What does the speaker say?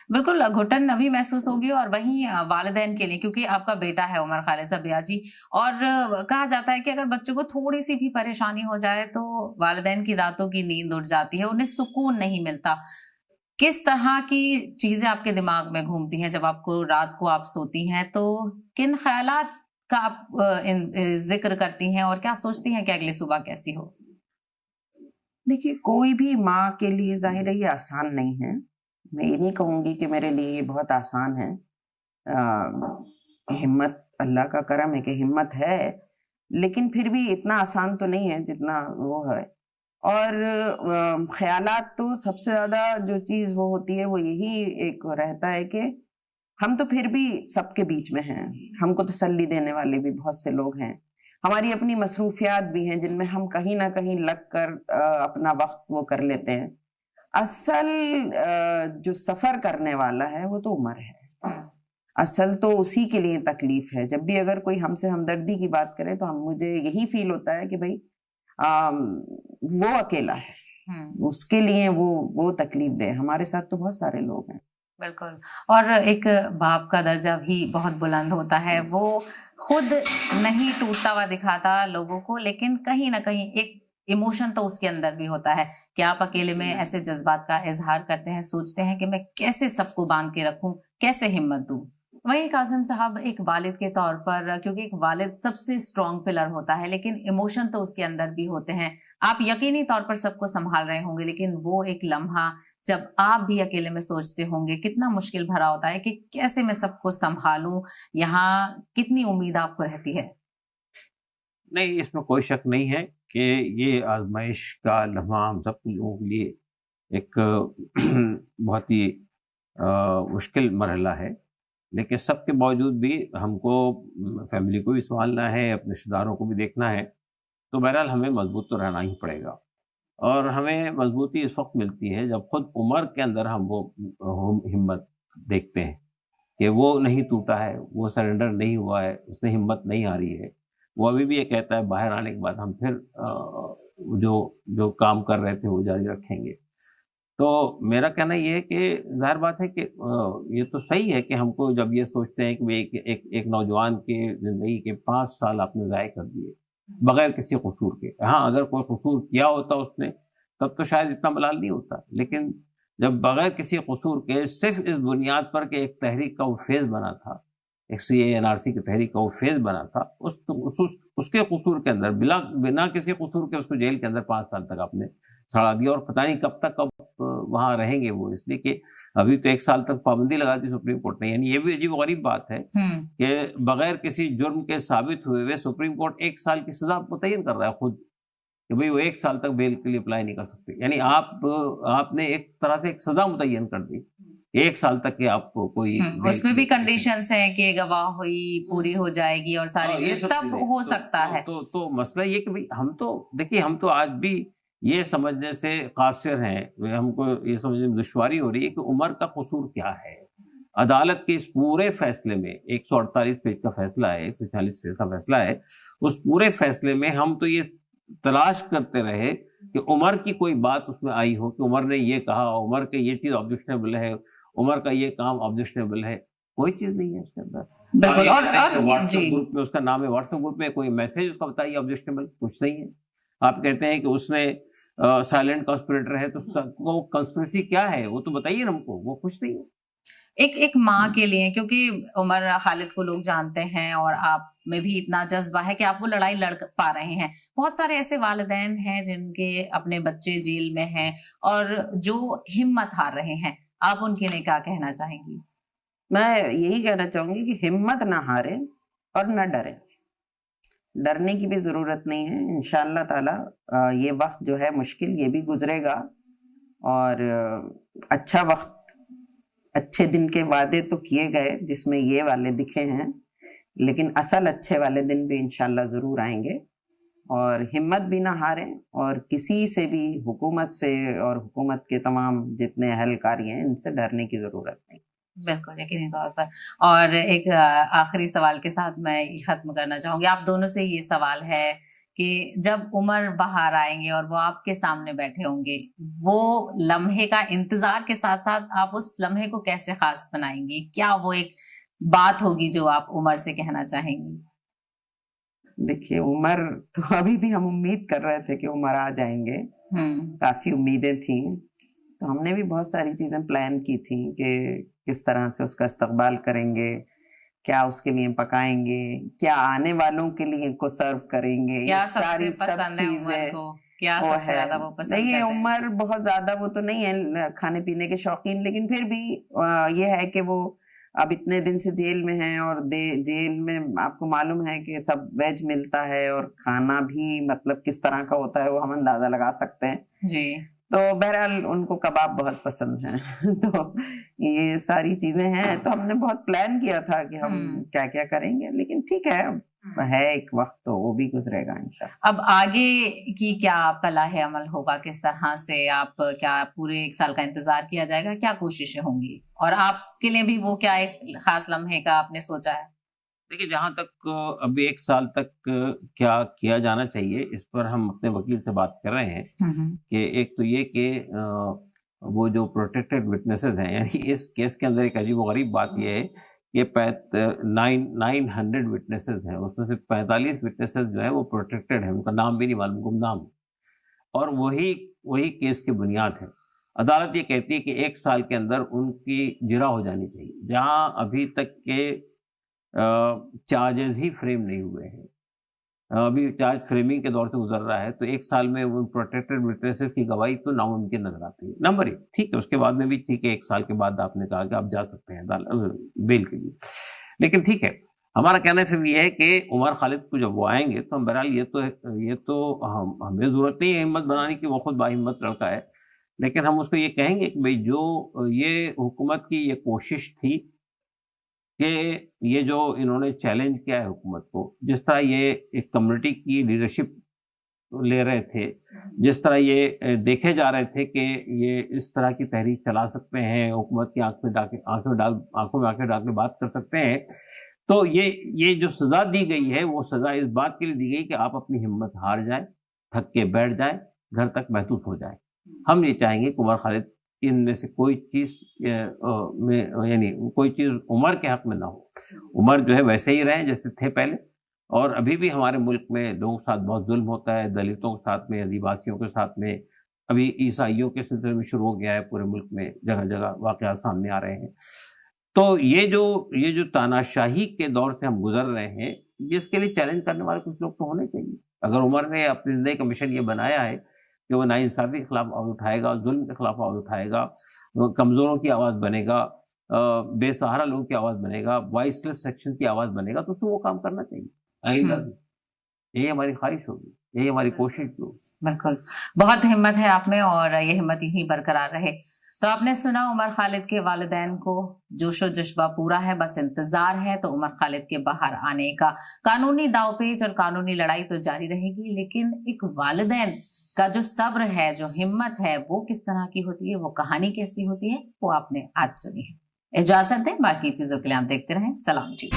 بالकुल घुटन अभी महसूस होगी और वहीं वालिदैन के लिए, क्योंकि आपका बेटा है उमर खालिद ज़बिया जी, और कहा जाता है कि अगर बच्चों को थोड़ी-सी भी परेशानी हो जाए तो वालिदैन की रातों की नींद उड़ जाती है, उन्हें सुकून नहीं मिलता। किस तरह की चीज़ें आपके दिमाग में घूमती हैं जब आपको रात को आप सोती हैं, तो किन ख़यालात का आप ज़िक्र करती हैं और क्या सोचती हैं कि अगली सुबह कैसी हो? देखिए, कोई भी माँ के लिए ज़ाहिर है ये आसान नहीं है। मैं ये नहीं कहूँगी कि मेरे लिए ये बहुत आसान है। हिम्मत अल्लाह का करम है कि हिम्मत है, लेकिन फिर भी इतना आसान तो नहीं है जितना वो है। और ख़यालात तो सबसे ज़्यादा जो चीज़ वो होती है वो यही एक रहता है कि हम तो फिर भी सबके बीच में हैं। हमको तसल्ली देने वाले भी बहुत से लोग हैं। हमारी अपनी मसरूफियात भी हैं जिनमें हम कहीं न कहीं लग कर अपना वक़्त वो कर लेते हैं। असल जो सफ़र करने वाला है वो तो उमर है। असल तो उसी के लिए तकलीफ है। जब भी अगर कोई हमसे हमदर्दी की बात करे तो हम मुझे यही फ़ील होता है कि भई अम, वो अकेला है। उसके लिए वो तकलीफ दे। हमारे साथ तो बहुत सारे लोग हैं। बिल्कुल। और एक बाप का दर्जा भी बहुत बुलंद होता है, वो खुद नहीं टूटता हुआ दिखाता लोगों को, लेकिन कहीं न कहीं एक इमोशन तो उसके अंदर भी होता है कि आप अकेले में ऐसे जज़्बात का इज़हार करते हैं, सोचते हैं कि मैं कैसे सबको बाँध के रखूँ, कैसे हिम्मत दूँ। वहीं कासिम साहब एक वालिद के तौर पर, क्योंकि एक वालिद सबसे स्ट्रॉन्ग पिलर होता है, लेकिन इमोशन तो उसके अंदर भी होते हैं। आप यकीनी तौर पर सबको सँभाल रहे होंगे, लेकिन वो एक लम्हा जब आप भी अकेले में सोचते होंगे, कितना मुश्किल भरा होता है कि कैसे मैं सबको सँभालूँ, यहाँ कितनी उम्मीद आपको रहती है? नहीं, इसमें कोई शक नहीं है कि ये आज़माइश का लम्हा हम सब लोगों के लिए एक बहुत ही मुश्किल मरहला है। लेकिन सबके बावजूद भी हमको फैमिली को भी सँभालना है, अपने रिश्तेदारों को भी देखना है, तो बहरहाल हमें मज़बूत तो रहना ही पड़ेगा। और हमें मज़बूती इस वक़्त मिलती है जब खुद उमर के अंदर हम वो हिम्मत देखते हैं कि वो नहीं टूटा है, वो सरेंडर नहीं हुआ है, उसने हिम्मत नहीं हारी है। वो अभी भी ये कहता है बाहर आने के बाद हम फिर जो जो काम कर रहे थे वो जारी रखेंगे। तो मेरा कहना ये है कि ज़ाहिर बात है कि ये तो सही है कि हमको जब ये सोचते हैं कि एक एक एक नौजवान की ज़िंदगी के 5 साल आपने ज़ाय कर दिए, बगैर किसी कसूर के। हाँ, अगर कोई कसूर किया होता उसने, तब तो शायद इतना मलाल नहीं होता। लेकिन जब बगैर किसी कसूर के सिर्फ़ इस बुनियाद पर कि एक तहरीक का वो फ़ेज़ बना था, एक सीएए एनआरसी की तहरीक का वो फ़ेज़ बना था, उसके कसूर के अंदर बिना किसी कसूर के उसको जेल के अंदर 5 साल तक आपने सड़ा दिया और पता नहीं कब वहाँ रहेंगे वो। इसलिए कि अभी तो 1 साल तक पाबंदी लगा दी सुप्रीम कोर्ट ने। यानी ये भी अजीब-गरीब बात है कि बगैर किसी जुर्म के साबित हुए हुए सुप्रीम कोर्ट 1 साल की सज़ा मुतय्यन कर रहा है खुद, कि भई वो 1 साल तक बेल के लिए अप्लाई नहीं कर सकते। यानी आपने एक तरह से एक सज़ा मुतय्यन कर दी। 1 साल तक के आपको कोई बेल उसमें के भी लिए कंडीशंस हैं कि गवाही पूरी हो जाएगी और सारी ये चीज़ें सब तब चीज़ें हो तो सकता तो है। तो तो मसला ये कि भई हम तो देखिए हम तो आज भी ये समझने से कासिर हैं, हमको ये समझने में दुश्वारी हो रही है कि उमर का कसूर क्या है? अदालत के इस पूरे फैसले में 148 पेज का फैसला है, 140 पेज का फैसला है, उस पूरे फैसले में हम तो ये तलाश करते रहे कि उमर की कोई बात उसमें आई हो कि उमर ने ये कहा, उमर के ये चीज़ ऑब्जेक्शनेबल है, उमर का ये काम ऑब्जेक्शनेबल है। कोई चीज़ नहीं है उसके अंदर। हाँ, बिल्कुल। ये और कह रहे हैं कि और व्हाट्सएप जी। ग्रुप में उसका नाम है, व्हाट्सएप ग्रुप में कोई मैसेज उसका बताइए ऑब्जेक्शनेबल, कुछ नहीं है। आप कहते हैं कि उसने साइलेंट कॉन्स्पिरेटर है, तो वो कंस्पिरेसी क्या है? वो तो बताइए ना हमको, वो कुछ नहीं है। एक एक माँ के लिए, क्योंकि उमर खालिद को लोग जानते हैं और आप में भी इतना जज्बा है कि आप वो लड़ाई लड़ पा रहे हैं। बहुत सारे ऐसे वालिदैन हैं जिनके अपने बच्चे जेल में हैं और जो हिम्मत हार रहे हैं। आप उनके लिए क्या कहना चाहेंगी? मैं यही कहना चाहूँगी कि हिम्मत ना हारें और ना डरें। डरने की भी ज़रूरत नहीं है। इंशाअल्लाह ताला ये वक़्त जो है मुश्किल ये भी गुज़रेगा और अच्छा वक़्त, अच्छे दिन के वादे तो किए गए जिसमें ये वाले दिखे हैं, लेकिन असल अच्छे वाले दिन भी इंशाअल्लाह ज़रूर आएँगे। और हिम्मत भी ना हारें और किसी से भी, हुकूमत से और हुकूमत के तमाम जितने अहलकार हैं, इनसे डरने की ज़रूरत नहीं। बिल्कुल, यकीनी तौर पर। और एक आखिरी सवाल के साथ मैं ये ख़त्म करना चाहूँगी। आप दोनों से ये सवाल है کہ جب عمر باہر آئیں گے اور وہ آپ کے سامنے بیٹھے ہوں گے، وہ لمحے کا انتظار کے ساتھ ساتھ آپ اس لمحے کو کیسے خاص بنائیں گی؟ کیا وہ ایک بات ہوگی جو آپ عمر سے کہنا چاہیں گی؟ دیکھیے عمر تو ابھی بھی ہم امید کر رہے تھے کہ عمر آ جائیں گے، کافی امیدیں تھیں، تو ہم نے بھی بہت ساری چیزیں پلان کی تھیں کہ کس طرح سے اس کا استقبال کریں گے، کیا اس کے لیے پکائیں گے، کیا آنے والوں کے لیے کو سرو کریں گے، کیا یہ سب ساری سے پسند ہے عمر چیزیں کو؟ کیا وہ سب سے ہے۔ زیادہ وہ پسند نہیں، کرتے ہیں؟ عمر بہت زیادہ وہ تو نہیں ہے کھانے پینے کے شوقین، لیکن پھر بھی یہ ہے کہ وہ اب اتنے دن سے جیل میں ہیں، اور جیل میں آپ کو معلوم ہے کہ سب ویج ملتا ہے، اور کھانا بھی مطلب کس طرح کا ہوتا ہے وہ ہم اندازہ لگا سکتے ہیں۔ جی، تو بہرحال ان کو کباب بہت پسند ہیں تو یہ ساری چیزیں ہیں، تو ہم نے بہت پلان کیا تھا کہ ہم کیا کیا کریں گے، لیکن ٹھیک ہے ایک وقت تو وہ بھی گزرے گا انشاءاللہ۔ اب آگے کی کیا آپ کا لاہ عمل ہوگا؟ کس طرح سے آپ کیا پورے 1 سال کا انتظار کیا جائے گا؟ کیا کوششیں ہوں گی؟ اور آپ کے لیے بھی وہ کیا ایک خاص لمحے کا آپ نے سوچا ہے؟ دیکھیے جہاں تک ابھی 1 سال تک کیا کیا جانا چاہیے، اس پر ہم اپنے وکیل سے بات کر رہے ہیں کہ ایک تو یہ کہ وہ جو پروٹیکٹڈ وٹنسز ہیں، یعنی اس کیس کے اندر ایک عجیب و غریب بات یہ ہے کہ 900 وٹنسز ہیں، اس میں سے 45 وٹنسز جو ہیں وہ پروٹیکٹڈ ہیں، ان کا نام بھی نہیں معلوم، گمنام، اور وہی کیس کی بنیاد ہے۔ عدالت یہ کہتی ہے کہ 1 سال کے اندر ان کی جرا ہو جانی چاہیے، جہاں ابھی تک کے چارجز ہی فریم نہیں ہوئے ہیں، ابھی چارج فریمنگ کے دور سے گزر رہا ہے، تو 1 سال میں ان پروٹیکٹڈ وٹنسز کی گواہی تو ناممکن نظر آتی ہے۔ نمبر 1 ٹھیک ہے، اس کے بعد میں بھی ٹھیک ہے، 1 سال کے بعد آپ نے کہا کہ آپ جا سکتے ہیں بیل کے لیے، لیکن ٹھیک ہے، ہمارا کہنا صرف یہ ہے کہ عمر خالد کو جب وہ آئیں گے تو ہم بہرحال یہ تو ہمیں ضرورت نہیں ہے ہمت بنانے کی، وہ خود باہمت لڑکا ہے، لیکن ہم اس کو یہ کہیں گے کہ بھئی جو یہ حکومت کی یہ کوشش تھی کہ یہ جو انہوں نے چیلنج کیا ہے حکومت کو، جس طرح یہ ایک کمیونٹی کی لیڈرشپ لے رہے تھے، جس طرح یہ دیکھے جا رہے تھے کہ یہ اس طرح کی تحریک چلا سکتے ہیں، حکومت کی آنکھوں میں آنکھیں ڈال کے بات کر سکتے ہیں، تو یہ جو سزا دی گئی ہے وہ سزا اس بات کے لیے دی گئی کہ آپ اپنی ہمت ہار جائیں، تھک کے بیٹھ جائیں، گھر تک محدود ہو جائیں۔ ہم یہ چاہیں گے کہ عمر خالد ان میں سے کوئی چیز یعنی کوئی چیز عمر کے حق میں نہ ہو، عمر جو ہے ویسے ہی رہیں جیسے تھے پہلے، اور ابھی بھی ہمارے ملک میں لوگوں کے ساتھ بہت ظلم ہوتا ہے، دلتوں کے ساتھ میں، آدیواسیوں کے ساتھ میں، ابھی عیسائیوں کے سلسلے میں شروع ہو گیا ہے، پورے ملک میں جگہ جگہ واقعات سامنے آ رہے ہیں۔ تو یہ جو تاناشاہی کے دور سے ہم گزر رہے ہیں، جس کے لیے چیلنج کرنے والے کچھ لوگ تو ہونے چاہیے۔ اگر عمر نے اپنی زندگی کا مشن یہ بنایا ہے کہ وہ ناانصافی کے خلاف آواز اٹھائے گا، ظلم کے خلاف آواز اٹھائے گا، کمزوروں کی آواز بنے گا، بے سہارا لوگوں کی آواز بنے گا، وائس لیس سیکشن کی آواز بنے گا، تو اسے وہ کام کرنا چاہیے آئندہ بھی۔ یہی ہماری خواہش ہوگی، یہی ہماری کوشش ہوگی۔ بالکل، بہت ہمت ہے آپ میں، اور یہ ہمت یوں ہی برقرار رہے۔ تو آپ نے سنا عمر خالد کے والدین کو جوش و جذبہ پورا ہے، بس انتظار ہے تو عمر خالد کے باہر آنے کا۔ قانونی داؤ پیچ اور قانونی لڑائی تو جاری رہے گی، لیکن ایک والدین کا جو صبر ہے، جو ہمت ہے، وہ کس طرح کی ہوتی ہے، وہ کہانی کیسی ہوتی ہے، وہ آپ نے آج سنی ہے۔ اجازت دیں، باقی چیزوں کے لیے آپ دیکھتے رہیں۔ سلام جی۔